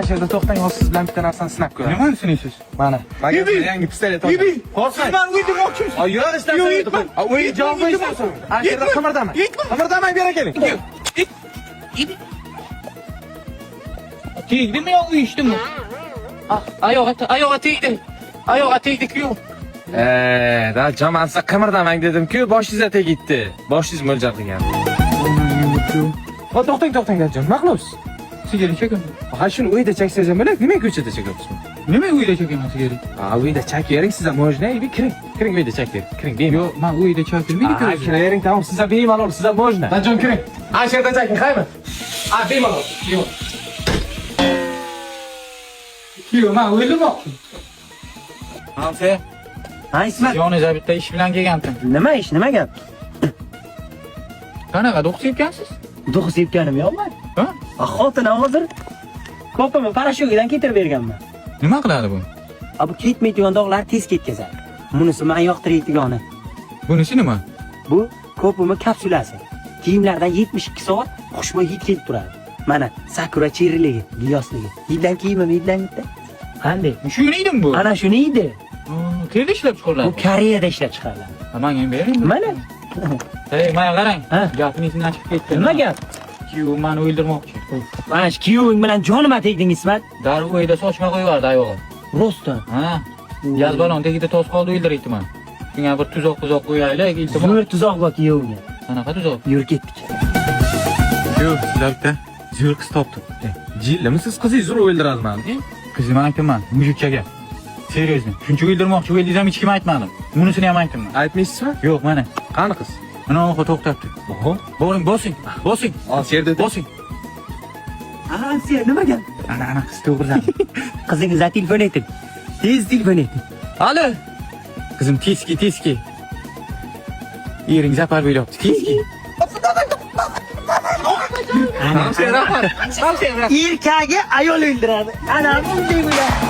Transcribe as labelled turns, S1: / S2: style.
S1: Yerda to'xtang, hozir siz bilan bitta narsani sinab ko'raman.
S2: Nimani sinaysiz?
S1: Mana, menga yangi pistolet oldim.
S2: Siz meni o'ldirmoqchimisiz?
S1: Ay, yo'q, istamsan. O'yin javob bersan. Yerda qimirdaman. Qimirdaman, bera keling.
S2: Tegdimi yo'q uyishdimi? Oyog'i tegdi. Oyog'i tegdi-ku.
S1: Rajon, men sizga qimirdaman dedim-ku, boshingizga tegibdi. Boshingiz mo'ljal qilgan. To'xtang, Rajon. Nima qilyapsiz?
S2: Sigara chekaman.
S1: Ha, shuni uyda cheksangiz ham bo'ladi. Nima ko'chada chekyapsizmi?
S2: Nima uyda chekaman sigara?
S1: Ha, uyda chekavering, siz ham mo'jna, kiring uyda chekavering. Kiring, bemalol.
S2: Yo'q, men uyda chekilmaydi-ku.
S1: Ha, kiravering, tamom, siz ham bemalol, siz ham mo'jna. Rajon, kiring. Ha, shu yerda cheking, qaymi? Ha, bemalol.
S2: Yo'q, men o'ldirmoqchiman. Hamsa,
S3: Ha, Ismat.
S2: yoningizga bitta ish bilan kelgandim.
S3: Nima ish, nima gap?
S2: Qanaqa do'q sepgansiz?
S3: Duh sepganim yo'qman.
S2: Ha?
S3: Xotinim hozir ko'pimni parashyutidan ketirib berganman.
S2: Nima qiladi bu?
S3: Bu ketmaydigan dog'lar tez ketkazadi. Bunisi men yoqtiraydigani.
S2: Bunisi nima?
S3: Bu ko'pimni kapsulasi. Kiyimlardan 72 soat xushbo'y hid kelib turadi. Mana sakura cherriligi, giyosligi. Hiddan kiyimim hiddan bitta. Qanday?
S2: Shuni edimi bu?
S3: Ana shuni edi.
S2: Qayerda ishlab
S3: Bu
S2: chiqariladi?
S3: Koreyada ishlab chiqariladi.
S2: Menga ham bering.
S3: Mana.
S2: Hey, menga qarang.
S3: Ha?
S2: Gapning izidan chiqib ketdi.
S3: Nima gap?
S2: Kuyovim meni o'ldirmoqchi.
S3: Mana shu kuyoving bilan jonima tegding, Ismat.
S2: Darrov uyda sochma qo'yardi oyog'i.
S3: Rostdan.
S2: Ha? Gaz balon tagida toz qoldi o'ldiraydi meni. Shunga bir tuzoq qo'yaylik, iltimos.
S3: Zo'r tuzoq bor kuyovingga.
S2: Qanaqa tuzoq?
S3: Yur ketdik.
S2: Yo'q, sizlar bitta zo'r qiz topdim.
S1: Jillimisiz qizingizni o'ldiradimi?
S2: Qizim aytibman, mujukchaga. Seryozni. Shuncha o'ldirmoqchi o'ldingiz ham hech kim aytmadim. Bunisini ham aytibman.
S1: Aytmaysizmi?
S2: Yo'q, mana.
S1: Qani qiz?
S2: Mana oxo to'xtabdi.
S1: Oho.
S2: Boring, bosing.
S1: Al, yerda
S2: Bosing.
S3: Sen nima gap?
S2: Ana qiz to'g'ridan.
S3: Qizingizga telefon eting. Tez telefon eting.
S2: Alo. Qizim teski. Ering zapar beryapti. Teski.
S3: Erkagi ayol o'ldiradi. Ana bunday bo'ladi.